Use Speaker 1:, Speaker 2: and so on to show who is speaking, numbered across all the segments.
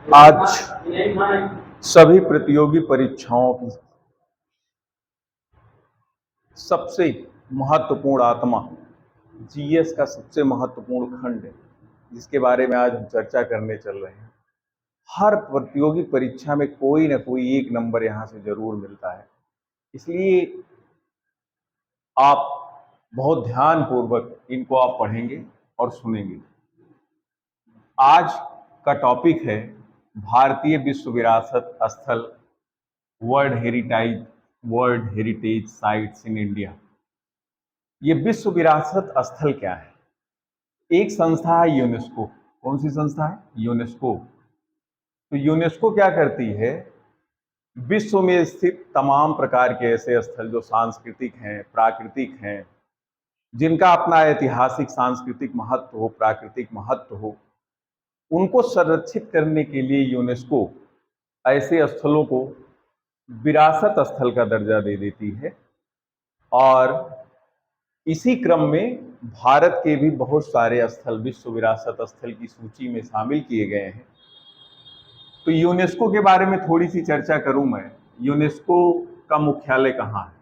Speaker 1: आज सभी प्रतियोगी परीक्षाओं की सबसे महत्वपूर्ण आत्मा, जीएस का सबसे महत्वपूर्ण खंड है, जिसके बारे में आज हम चर्चा करने चल रहे हैं। हर प्रतियोगी परीक्षा में कोई ना कोई एक नंबर यहाँ से जरूर मिलता है, इसलिए आप बहुत ध्यानपूर्वक इनको आप पढ़ेंगे और सुनेंगे। आज का टॉपिक है भारतीय विश्व विरासत स्थल, world heritage sites in India. ये विश्व विरासत स्थल क्या है? एक संस्था है यूनेस्को। कौन सी संस्था है? यूनेस्को। तो यूनेस्को क्या करती है? विश्व में स्थित तमाम प्रकार के ऐसे स्थल जो सांस्कृतिक हैं, प्राकृतिक हैं, जिनका अपना ऐतिहासिक सांस्कृतिक महत्व हो, प्राकृतिक महत्व हो, उनको संरक्षित करने के लिए यूनेस्को ऐसे स्थलों को विरासत स्थल का दर्जा दे देती है। और इसी क्रम में भारत के भी बहुत सारे स्थल विश्व विरासत स्थल की सूची में शामिल किए गए हैं। तो यूनेस्को के बारे में थोड़ी सी चर्चा करूं मैं। यूनेस्को का मुख्यालय कहाँ है?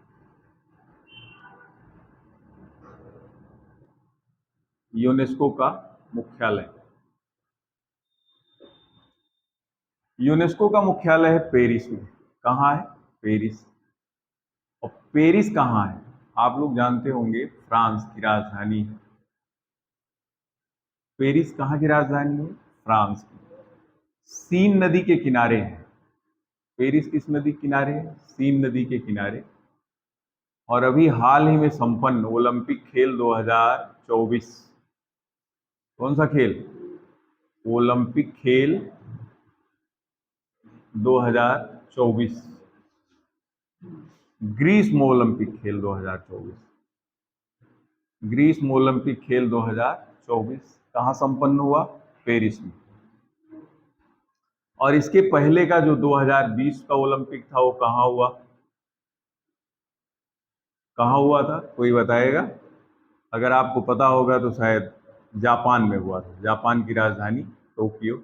Speaker 1: यूनेस्को का मुख्यालय, यूनेस्को का मुख्यालय है पेरिस में। कहाँ है? पेरिस। और पेरिस कहाँ है? आप लोग जानते होंगे, फ्रांस की राजधानी है। पेरिस कहाँ की राजधानी है? फ्रांस की। सीन नदी के किनारे है। पेरिस किस नदी के किनारे है? सीन नदी के किनारे। और अभी हाल ही में संपन्न ओलंपिक खेल 2024, कौन सा खेल? ओलंपिक खेल 2024, ग्रीष्म ओलंपिक खेल 2024, ग्रीष्म ओलंपिक खेल 2024 कहाँ संपन्न हुआ? पेरिस में। और इसके पहले का जो 2020 का ओलंपिक था वो कहाँ हुआ? कहाँ हुआ था? कोई बताएगा? अगर आपको पता होगा तो शायद जापान में हुआ था, जापान की राजधानी टोक्यो।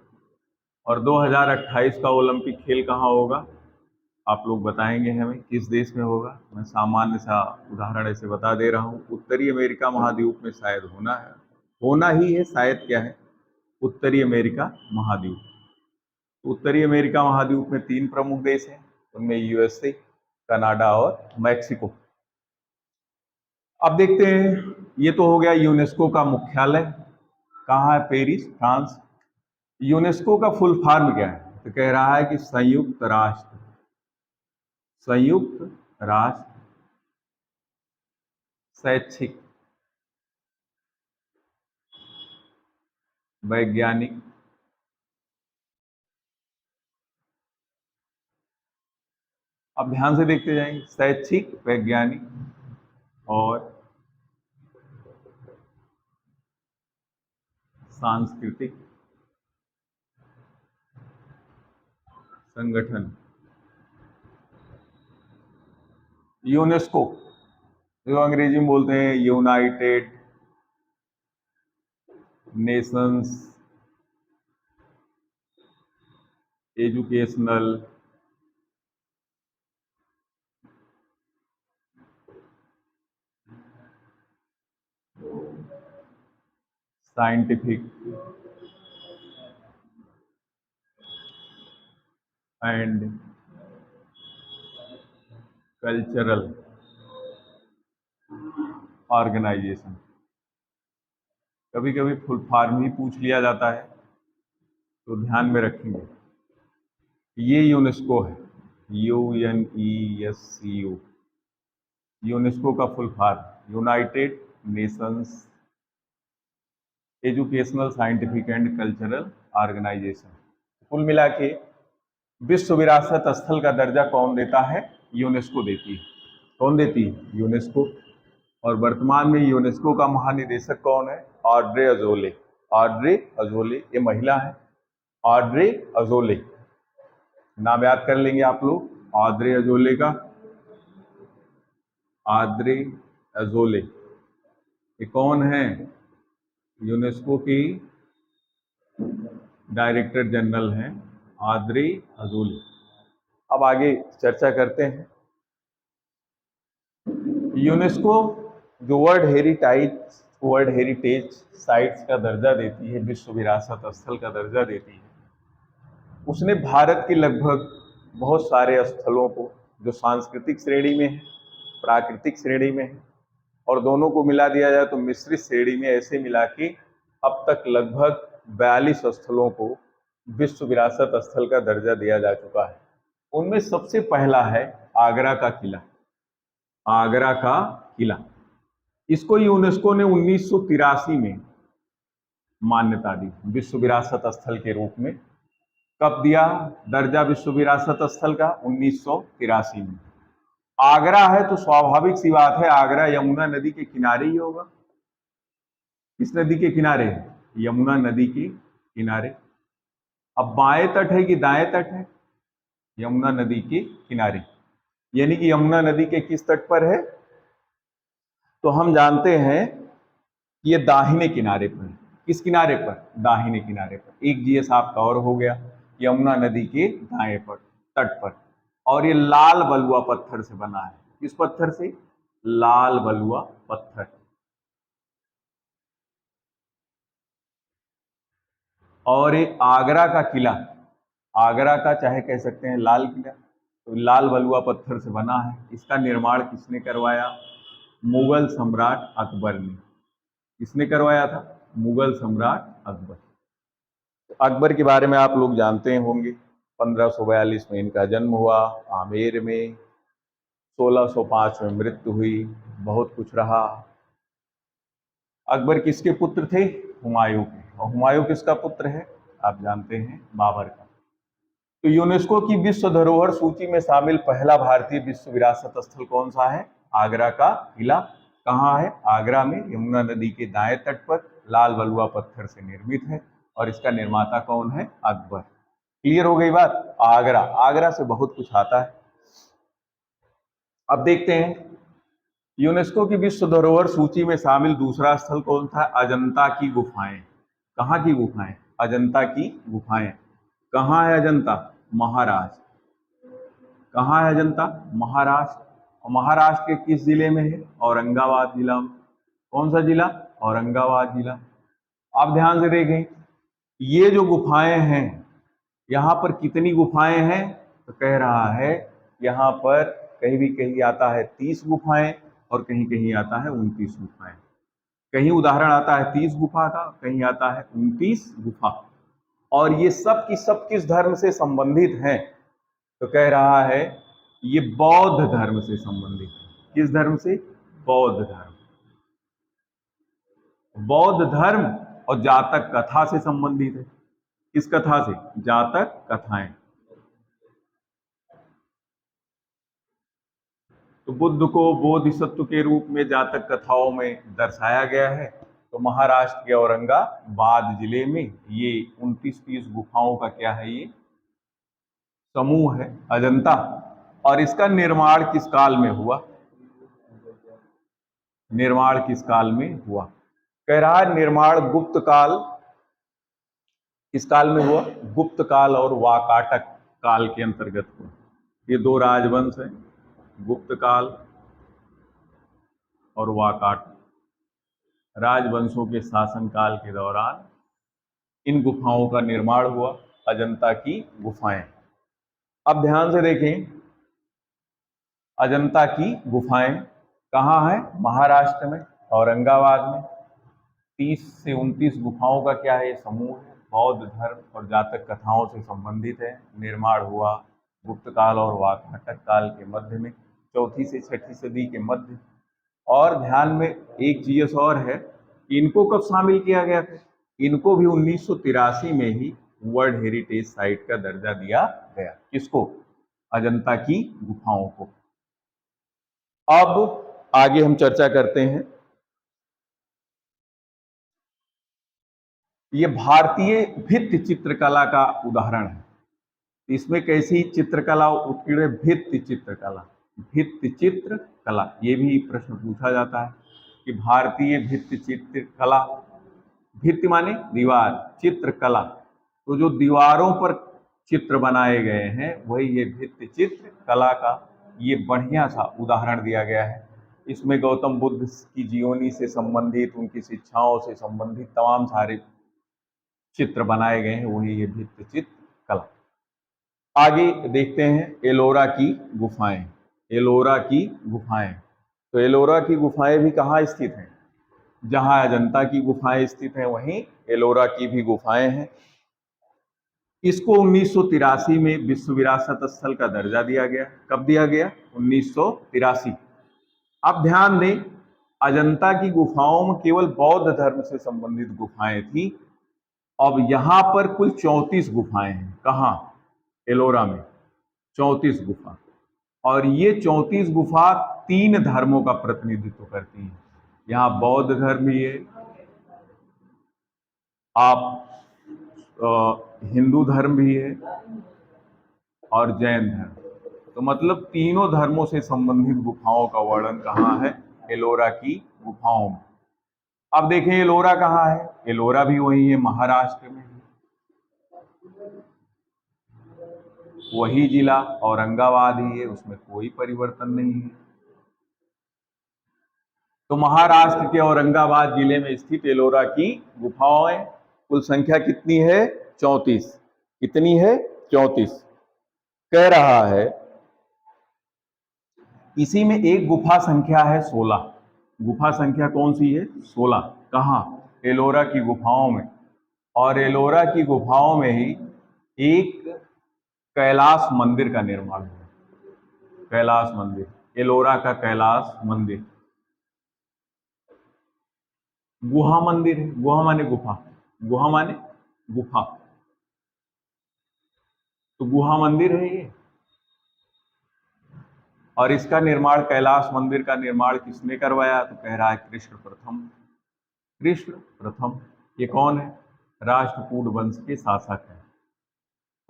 Speaker 1: और 2028 का ओलंपिक खेल कहाँ होगा? आप लोग बताएंगे हमें किस देश में होगा? मैं सामान्य सा उदाहरण ऐसे बता दे रहा हूँ। उत्तरी अमेरिका महाद्वीप में शायद होना है, होना ही है शायद। क्या है? उत्तरी अमेरिका महाद्वीप। उत्तरी अमेरिका महाद्वीप में 3 प्रमुख देश हैं, उनमें यूएसए, कनाडा और मैक्सिको। अब देखते हैं, ये तो हो गया यूनेस्को का मुख्यालय। कहाँ है? Paris, France. यूनेस्को का फुल फॉर्म क्या है? तो कह रहा है कि संयुक्त राष्ट्र, संयुक्त राष्ट्र शैक्षिक, वैज्ञानिक, अब ध्यान से देखते जाएंगे, शैक्षिक, वैज्ञानिक और सांस्कृतिक संगठन। यूनेस्को, जो अंग्रेजी में बोलते हैं United Nations Educational Scientific and Cultural Organisation. कभी कभी फुल फॉर्म ही पूछ लिया जाता है, तो ध्यान में रखेंगे। ये यूनेस्को है, UNESCO। यूनेस्को का full form United Nations Educational Scientific and Cultural organisation. कुल मिला के विश्व विरासत स्थल का दर्जा कौन देता है? यूनेस्को देती है। कौन देती है? यूनेस्को। और वर्तमान में यूनेस्को का महानिदेशक कौन है? Audrey Azoulay. ऑड्रे अजोले, ये महिला है, ऑड्रे अजोले। नाम याद कर लेंगे आप लोग ऑड्रे अजोले का। ऑड्रे अजोले ये कौन है? यूनेस्को की डायरेक्टर जनरल हैं आद्रे अजोले। अब आगे चर्चा करते हैं। यूनेस्को जो वर्ल्ड हेरिटेज साइट्स का दर्जा देती है, विश्व विरासत स्थल का दर्जा देती है, उसने भारत के लगभग बहुत सारे स्थलों को, जो सांस्कृतिक श्रेणी में है, प्राकृतिक श्रेणी में है, और दोनों को मिला दिया जाए तो मिश्रित श्रेणी में, ऐसे मिला के अब तक लगभग 42 स्थलों को विश्व विरासत स्थल का दर्जा दिया जा चुका है। उनमें सबसे पहला है आगरा का किला। आगरा का किला, इसको यूनेस्को ने 1983 में मान्यता दी विश्व विरासत स्थल के रूप में। कब दिया दर्जा विश्व विरासत स्थल का? 1983 में। आगरा है तो स्वाभाविक सी बात है, आगरा यमुना नदी के किनारे ही होगा। किस नदी के किनारे है? यमुना नदी के किनारे। अब बाएं तट है कि दाएं तट है? यमुना नदी के किनारे, यानी कि यमुना नदी के किस तट पर है? तो हम जानते हैं कि ये दाहिने किनारे पर है। किस किनारे पर? दाहिने किनारे पर। एक जीएस आपका और हो गया, यमुना नदी के दाएं पर तट पर। और ये लाल बलुआ पत्थर से बना है। किस पत्थर से? लाल बलुआ पत्थर। और ये आगरा का किला, आगरा का चाहे कह सकते हैं लाल किला, तो लाल बलुआ पत्थर से बना है। इसका निर्माण किसने करवाया? मुगल सम्राट अकबर ने। किसने करवाया था? मुगल सम्राट अकबर। तो अकबर के बारे में आप लोग जानते होंगे, 1542 में इनका जन्म हुआ आमेर में, 1605 में मृत्यु हुई, बहुत कुछ रहा। अकबर किसके पुत्र थे? हुमायूं के। और हुमायूं किसका पुत्र है? आप जानते हैं, बाबर का। तो यूनेस्को की विश्व धरोहर सूची में शामिल पहला भारतीय विश्व विरासत स्थल कौन सा है? आगरा का किला। कहाँ है? आगरा में, यमुना नदी के दाएं तट पर, लाल बलुआ पत्थर से निर्मित है। और इसका निर्माता कौन है? अकबर। क्लियर हो गई बात? आगरा, आगरा से बहुत कुछ आता है। अब देखते हैं यूनेस्को की विश्व धरोहर सूची में शामिल दूसरा स्थल कौन था? अजंता की गुफाएं। कहाँ की गुफाएं? अजंता की गुफाएं। कहाँ है अजंता? महाराष्ट्र। कहाँ है अजंता? महाराष्ट्र। और महाराष्ट्र के किस जिले में है? औरंगाबाद जिला में। कौन सा जिला? औरंगाबाद जिला। आप ध्यान से देखें, ये जो गुफाएं हैं, यहाँ पर कितनी गुफाएं हैं? तो कह रहा है यहाँ पर कहीं भी कहीं आता है 30 गुफाएं, और कहीं कहीं आता है 29 गुफाएं। कहीं उदाहरण आता है 30 गुफा का, कहीं आता है 29 गुफा। और ये सब की सब किस धर्म से संबंधित हैं? तो कह रहा है ये बौद्ध धर्म से संबंधित है। किस धर्म से? बौद्ध धर्म। बौद्ध धर्म और जातक कथा से संबंधित है। किस कथा से? जातक कथाएं। तो बुद्ध को बोधिसत्व के रूप में जातक कथाओं में दर्शाया गया है। तो महाराष्ट्र के औरंगाबाद जिले में ये 29-30 गुफाओं का क्या है? ये समूह है, अजंता। और इसका निर्माण किस काल में हुआ? निर्माण किस काल में हुआ? कह रहा है निर्माण गुप्त काल। किस काल में हुआ? गुप्त काल और वाकाटक काल के अंतर्गत हुआ। ये दो राजवंश हैं, गुप्त काल और वाकाटक। राजवंशों के शासनकाल के दौरान इन गुफाओं का निर्माण हुआ, अजंता की गुफाएं। अब ध्यान से देखें, अजंता की गुफाएं कहाँ है? महाराष्ट्र में, औरंगाबाद में। 30 से 29 गुफाओं का क्या है? ये समूह है, बौद्ध धर्म और जातक कथाओं से संबंधित है। निर्माण हुआ गुप्त काल और वाकाटक काल के मध्य में, 4वीं से 6वीं सदी के मध्य। और ध्यान में एक चीज और है, इनको कब शामिल किया गया था? इनको भी 1983 में ही वर्ल्ड हेरिटेज साइट का दर्जा दिया गया। किसको? अजंता की गुफाओं को। अब आगे हम चर्चा करते हैं। ये भारतीय भित्ति चित्रकला का उदाहरण है। इसमें कैसी चित्रकला उत्कीर्ण? भित्ति चित्रकला। भित्ति चित्रकला, ये भी प्रश्न पूछा जाता है कि भारतीय भित्ति चित्रकला, भित्ति माने दीवार, चित्रकला तो जो दीवारों पर चित्र बनाए गए हैं, वही ये भित्ति चित्र कला का ये बढ़िया सा उदाहरण दिया गया है। इसमें गौतम बुद्ध की जीवनी से संबंधित, उनकी शिक्षाओं से संबंधित तमाम सारे चित्र बनाए गए हैं, वही ये भित्ति चित्र कला। आगे देखते हैं एलोरा की गुफाएं। एलोरा की गुफाएं, तो एलोरा की गुफाएं भी कहाँ स्थित हैं? जहां अजंता की गुफाएं स्थित हैं, वहीं एलोरा की भी गुफाएं हैं। इसको 1983 में विश्व विरासत स्थल का दर्जा दिया गया। कब दिया गया? 1983। आप ध्यान दें, अजंता की गुफाओं में केवल बौद्ध धर्म से संबंधित गुफाएं थी। अब यहां पर कुल 34 गुफाएं हैं। कहाँ? एलोरा में 34 गुफा, और ये 34 गुफा 3 धर्मों का प्रतिनिधित्व करती हैं। यहाँ बौद्ध धर्म भी है, आप हिंदू धर्म भी है, और जैन धर्म। तो मतलब तीनों धर्मों से संबंधित गुफाओं का वर्णन कहाँ है? एलोरा की गुफाओं में। अब देखें एलोरा कहाँ है? एलोरा भी वही है, महाराष्ट्र में है। वही जिला औरंगाबाद ही है, उसमें कोई परिवर्तन नहीं है। तो महाराष्ट्र के औरंगाबाद जिले में स्थित एलोरा की गुफाएं, कुल संख्या कितनी है? 34। कितनी है? 34। कह रहा है इसी में एक गुफा संख्या है 16। गुफा संख्या कौन सी है? 16। कहाँ? एलोरा की गुफाओं में। और एलोरा की गुफाओं में ही एक कैलाश मंदिर का निर्माण हुआ। कैलाश मंदिर, एलोरा का कैलाश मंदिर। गुहा मंदिर है। गुहा माने गुफा, गुहा माने गुफा, तो गुहा मंदिर है ये। और इसका निर्माण, कैलाश मंदिर का निर्माण किसने करवाया? तो कह रहा है कृष्ण प्रथम। कृष्ण प्रथम ये कौन है? राष्ट्रकूट वंश के शासक है।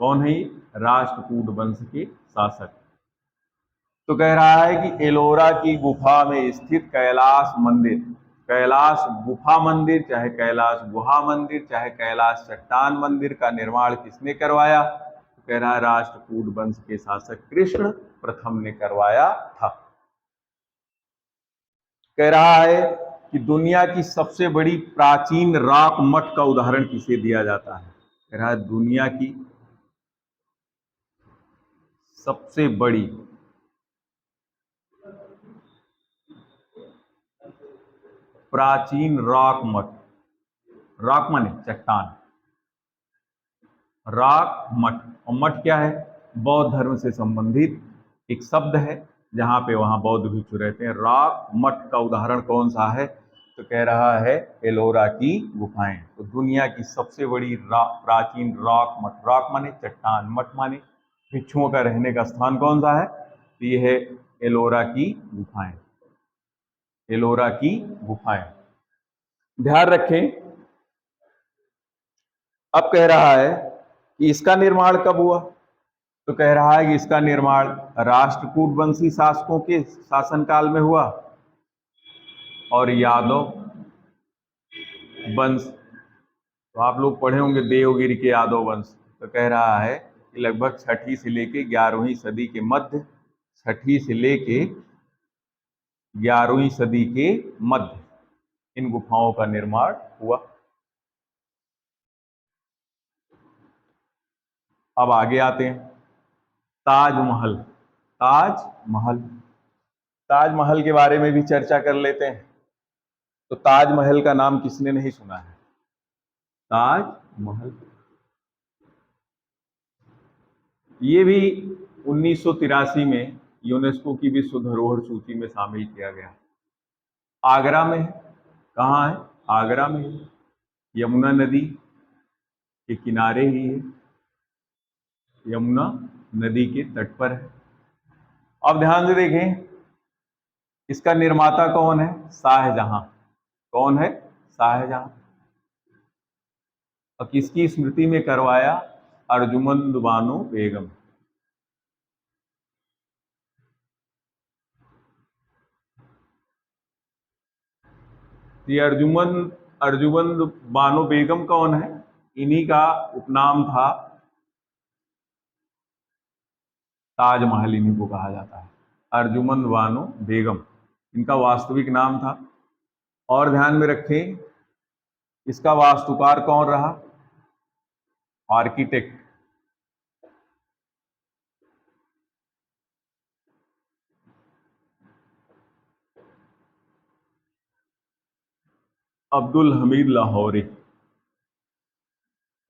Speaker 1: कौन है ये? राष्ट्रकूट वंश के शासक। तो कह रहा है कि एलोरा की गुफा में स्थित कैलाश मंदिर, कैलाश गुफा मंदिर, चाहे कैलाश गुहा मंदिर, चाहे कैलाश चट्टान मंदिर का निर्माण किसने करवाया? तो कह रहा है राष्ट्रकूट वंश के शासक कृष्ण प्रथम ने करवाया था। कह रहा है कि दुनिया की सबसे बड़ी प्राचीन रॉक मठ का उदाहरण किसे दिया जाता है? कह रहा है दुनिया की सबसे बड़ी प्राचीन रॉक मठ, रॉक माने चट्टान, रॉक मठ। और मठ क्या है? बौद्ध धर्म से संबंधित एक शब्द है, जहां पे वहां बौद्ध भिक्षु रहते हैं। रॉक मठ का उदाहरण कौन सा है? तो कह रहा है एलोरा की गुफाएं। तो दुनिया की सबसे बड़ी प्राचीन रॉक मठ, रॉक माने चट्टान, मठ माने भिक्षुओं का रहने का स्थान, कौन सा है? तो ये है एलोरा की गुफाएं। एलोरा की गुफाएं, ध्यान रखें। अब कह रहा है कि इसका निर्माण कब हुआ? तो कह रहा है कि इसका निर्माण राष्ट्रकूट वंशी शासकों के शासनकाल में हुआ, और यादव वंश, तो आप लोग पढ़े होंगे देवगिरी के यादव वंश। तो कह रहा है कि लगभग 6ठी से लेके 11वीं सदी के मध्य, 6ठी से लेके 11वीं सदी के मध्य इन गुफाओं का निर्माण हुआ। अब आगे आते हैं, ताजमहल। ताजमहल, ताजमहल के बारे में भी चर्चा कर लेते हैं। तो ताजमहल का नाम किसने नहीं सुना है? ताजमहल, ये भी 1983 में यूनेस्को की विश्व धरोहर सूची में शामिल किया गया। आगरा में है। कहाँ है? आगरा में है। यमुना नदी के किनारे ही है, यमुना नदी के तट पर है। अब ध्यान से देखें, इसका निर्माता कौन है? शाहजहां। कौन है? शाहजहां। और किसकी स्मृति में करवाया? अर्जुमंद बानो बेगम। ये अर्जुमंद बानो बेगम कौन है? इन्हीं का उपनाम था ताजमहल इन्हीं को कहा जाता है। अर्जुमंद बानो बेगम इनका वास्तविक नाम था। और ध्यान में रखें, इसका वास्तुकार कौन रहा? आर्किटेक्ट अब्दुल हमीद लाहौरी।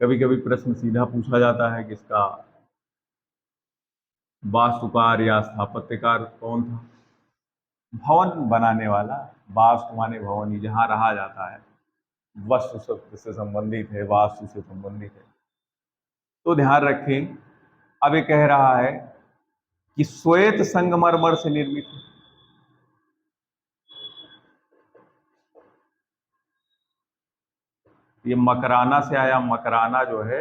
Speaker 1: कभी कभी प्रश्न सीधा पूछा जाता है कि इसका वास्तुकार या स्थापत्यकार कौन था? भवन बनाने वाला। वास्तु माने भवन, ही जहां रहा जाता है, वस्तु से संबंधित है, वास्तु से संबंधित है। तो ध्यान रखें, अब ये कह रहा है कि श्वेत संगमरमर से निर्मित है। ये मकराना से आया। मकराना जो है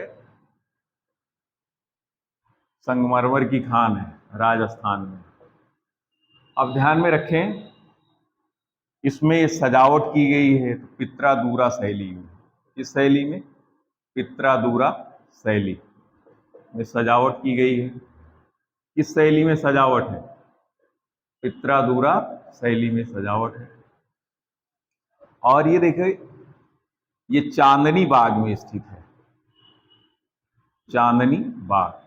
Speaker 1: संगमरमर की खान है राजस्थान में। अब ध्यान में रखें, इसमें सजावट की गई है तो पित्रादूरा शैली में। किस शैली में? पित्रादूरा शैली में सजावट की गई है। किस शैली में सजावट है? पित्रादूरा शैली में सजावट है। और ये देखिए, ये चांदनी बाग में स्थित है। चांदनी बाग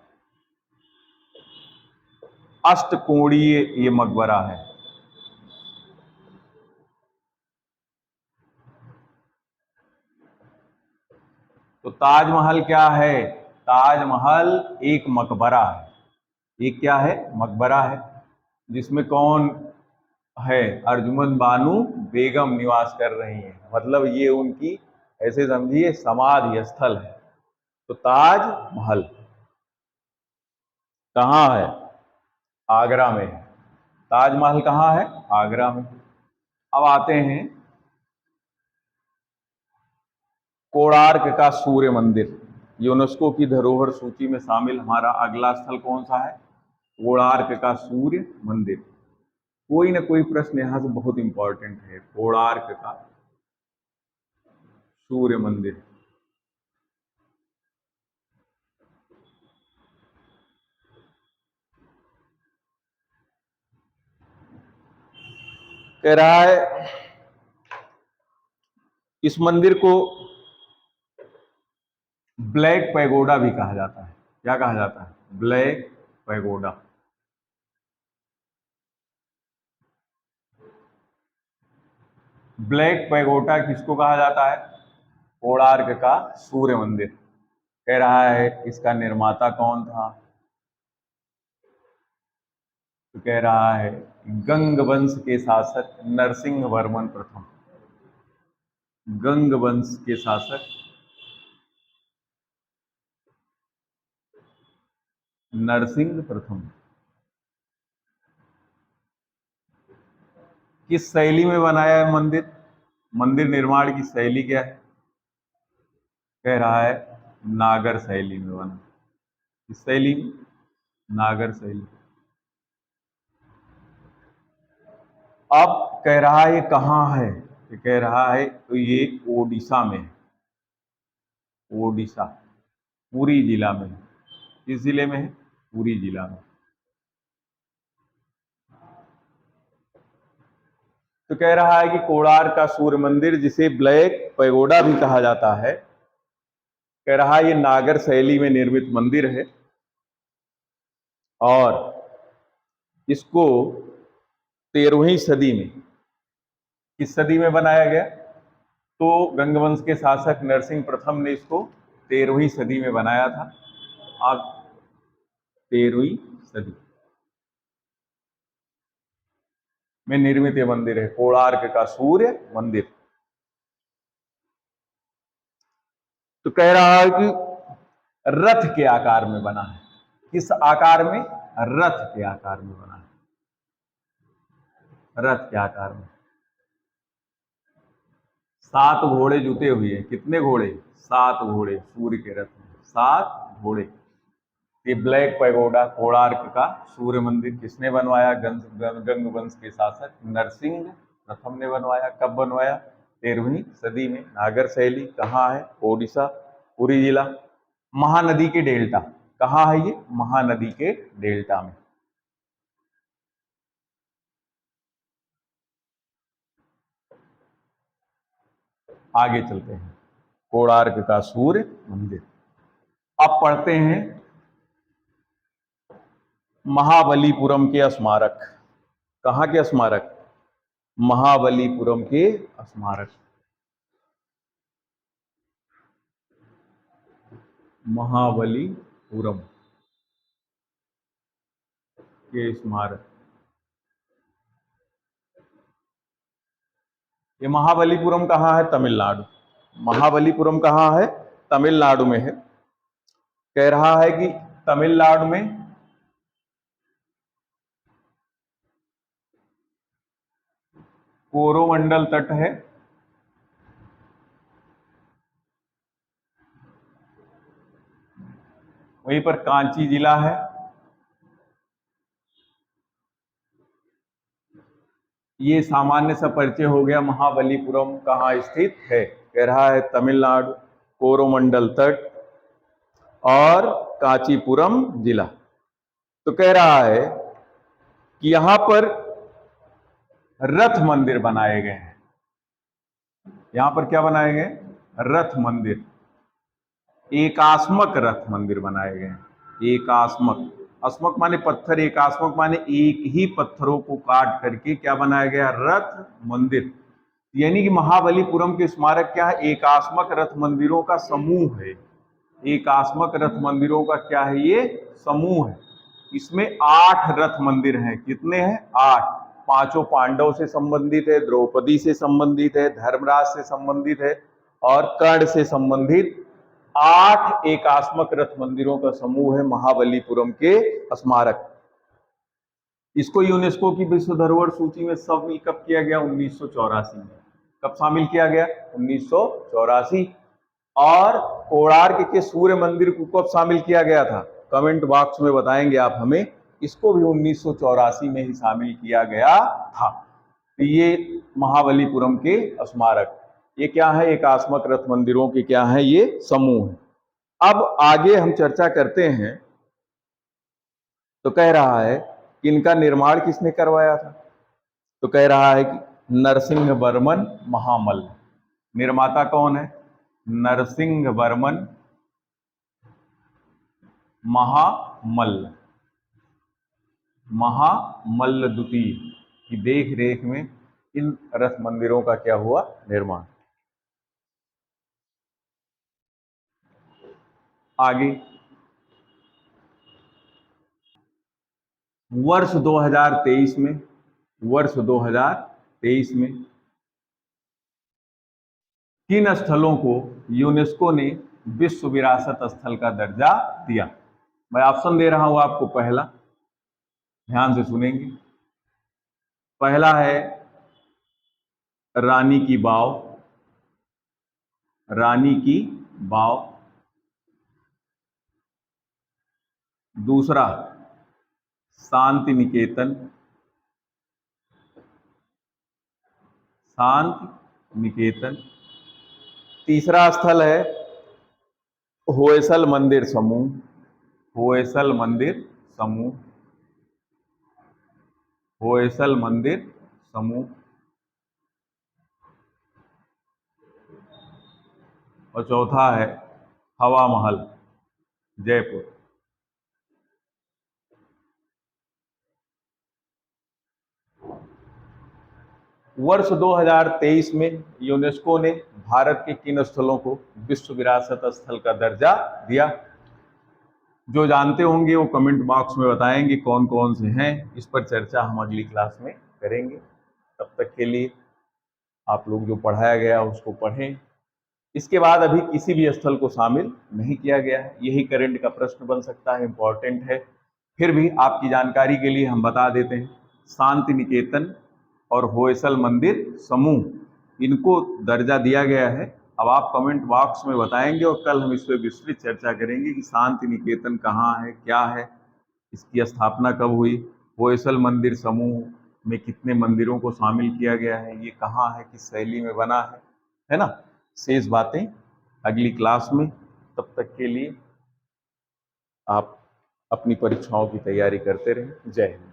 Speaker 1: अष्टकोणीय ये मकबरा है। तो ताजमहल क्या है? ताजमहल एक मकबरा है। एक क्या है? मकबरा है, जिसमें कौन है? अर्जुमंद बानो बेगम निवास कर रही हैं। मतलब ये उनकी, ऐसे समझिए, समाधि स्थल है। तो ताजमहल कहाँ है? आगरा में है। ताजमहल कहाँ है? आगरा में। अब आते हैं कोणार्क का सूर्य मंदिर। यूनेस्को की धरोहर सूची में शामिल हमारा अगला स्थल कौन सा है? कोणार्क का सूर्य मंदिर। कोई ना कोई प्रश्न यहां से बहुत इंपॉर्टेंट है। कोणार्क का सूर्य मंदिर कह रहा है, इस मंदिर को ब्लैक पैगोडा भी कहा जाता है। क्या कहा जाता है? Black pagoda. ब्लैक पैगोडा किसको कहा जाता है? कोणार्क का सूर्य मंदिर। कह रहा है इसका निर्माता कौन था? तो कह रहा है गंग वंश के शासक नरसिंह वर्मन प्रथम। गंग वंश के शासक नरसिंह प्रथम। किस शैली में बनाया है मंदिर? मंदिर निर्माण की शैली क्या है? कह रहा है नागर शैली में बना। किस शैली में? नागर शैली। अब कह रहा है ये कहाँ है? तो कह रहा है तो ये ओडिशा में है। ओडिशा, पुरी जिला में है। किस जिले में है? पुरी जिला में। तो कह रहा है कि कोणार्क का सूर्य मंदिर, जिसे ब्लैक पैगोडा भी कहा जाता है, कह रहा है ये नागर शैली में निर्मित मंदिर है और इसको 13वीं सदी में, किस सदी में बनाया गया? तो गंगवंश के शासक नरसिंह प्रथम ने इसको 13वीं सदी में बनाया था। अब 13वीं सदी में निर्मित ये मंदिर है, कोणार्क का सूर्य मंदिर। तो कह रहा है कि रथ के आकार में बना है। किस आकार में? रथ के आकार में बना है। रथ के आकार में 7 घोड़े जुते हुए हैं। कितने घोड़े? 7 घोड़े सूर्य के रथ में, 7 घोड़े। ये ब्लैक पैगोडा कोणार्क का सूर्य मंदिर किसने बनवाया? गंग वंश के शासक नरसिंह प्रथम ने बनवाया। कब बनवाया? 13वीं सदी में। नागर शैली कहाँ है? ओडिशा, पुरी जिला। महानदी के डेल्टा, कहाँ है ये? महानदी के डेल्टा में। आगे चलते हैं, कोणार्क का सूर्य मंदिर। अब पढ़ते हैं महाबलीपुरम के स्मारक। कहाँ के स्मारक? महाबलीपुरम के स्मारक। महाबलीपुरम के स्मारक। ये महाबलीपुरम कहाँ है? तमिलनाडु। महाबलीपुरम कहाँ है? तमिलनाडु में है। कह रहा है कि तमिलनाडु में कोरोमंडल तट है, वहीं पर कांची जिला है, ये सामान्य सा परिचय हो गया। महाबलीपुरम कहाँ स्थित है? कह रहा है तमिलनाडु, कोरोमंडल तट और कांचीपुरम जिला। तो कह रहा है कि यहां पर रथ मंदिर बनाए गए हैं। यहां पर क्या बनाए गए? रथ मंदिर, एकास्मक रथ मंदिर बनाए गए हैं। एकास्मक, अस्मक माने पत्थर, एकास्मक माने एक ही पत्थरों को काट करके क्या बनाया गया? रथ मंदिर। यानी कि महाबलीपुरम के स्मारक क्या है? एकास्मक रथ मंदिरों का समूह है। एकास्मक रथ मंदिरों का क्या है? ये समूह है। इसमें 8 रथ मंदिर हैं। कितने हैं? 8। 5 पांडव से संबंधित है, द्रौपदी से संबंधित है, धर्मराज से संबंधित है और कर्ण से संबंधित 8 एकास्मक रथ मंदिरों का समूह है महाबलीपुरम के स्मारक। इसको यूनेस्को की विश्व धरोहर सूची में शामिल कब किया गया? 1984 में। कब शामिल किया गया? 1984। और कोणार्क के सूर्य मंदिर को कब शामिल किया गया था? कमेंट बॉक्स में बताएंगे आप हमें। इसको भी 1984 में ही शामिल किया गया था। तो ये महाबलीपुरम के स्मारक, ये क्या है? एकास्मक रथ मंदिरों के क्या है? ये समूह है। अब आगे हम चर्चा करते हैं। तो कह रहा है कि इनका निर्माण किसने करवाया था? तो कह रहा है कि नरसिंहवर्मन महामल्ल। निर्माता कौन है? नरसिंहवर्मन महामल्ल। महामल्ल द्वितीय की देख रेख में इन रथ मंदिरों का क्या हुआ? निर्माण। आगे वर्ष 2023 में, वर्ष 2023 में किन स्थलों को यूनेस्को ने विश्व विरासत स्थल का दर्जा दिया? मैं ऑप्शन दे रहा हूं आपको। पहला, ध्यान से सुनेंगे, पहला है रानी की बाव, रानी की बाव। दूसरा शांति निकेतन, शांति निकेतन। तीसरा स्थल है होयसल मंदिर समूह, होयसल मंदिर समूह, होयसल मंदिर समूह। और चौथा है हवा महल जयपुर। वर्ष 2023 में यूनेस्को ने भारत के किन स्थलों को विश्व विरासत स्थल का दर्जा दिया? जो जानते होंगे वो कमेंट बॉक्स में बताएंगे कौन कौन से हैं। इस पर चर्चा हम अगली क्लास में करेंगे। तब तक के लिए आप लोग जो पढ़ाया गया उसको पढ़ें। इसके बाद अभी किसी भी स्थल को शामिल नहीं किया गया है। यही करंट का प्रश्न बन सकता है, इंपॉर्टेंट है। फिर भी आपकी जानकारी के लिए हम बता देते हैं, शांति निकेतन और होयसल मंदिर समूह, इनको दर्जा दिया गया है। अब आप कमेंट बॉक्स में बताएंगे और कल हम इस पर विस्तृत चर्चा करेंगे कि शांति निकेतन कहाँ है, क्या है, इसकी स्थापना कब हुई, होयसल मंदिर समूह में कितने मंदिरों को शामिल किया गया है, ये कहाँ है, किस शैली में बना है ना। शेष बातें अगली क्लास में। तब तक के लिए आप अपनी परीक्षाओं की तैयारी करते रहें। जय हिंद।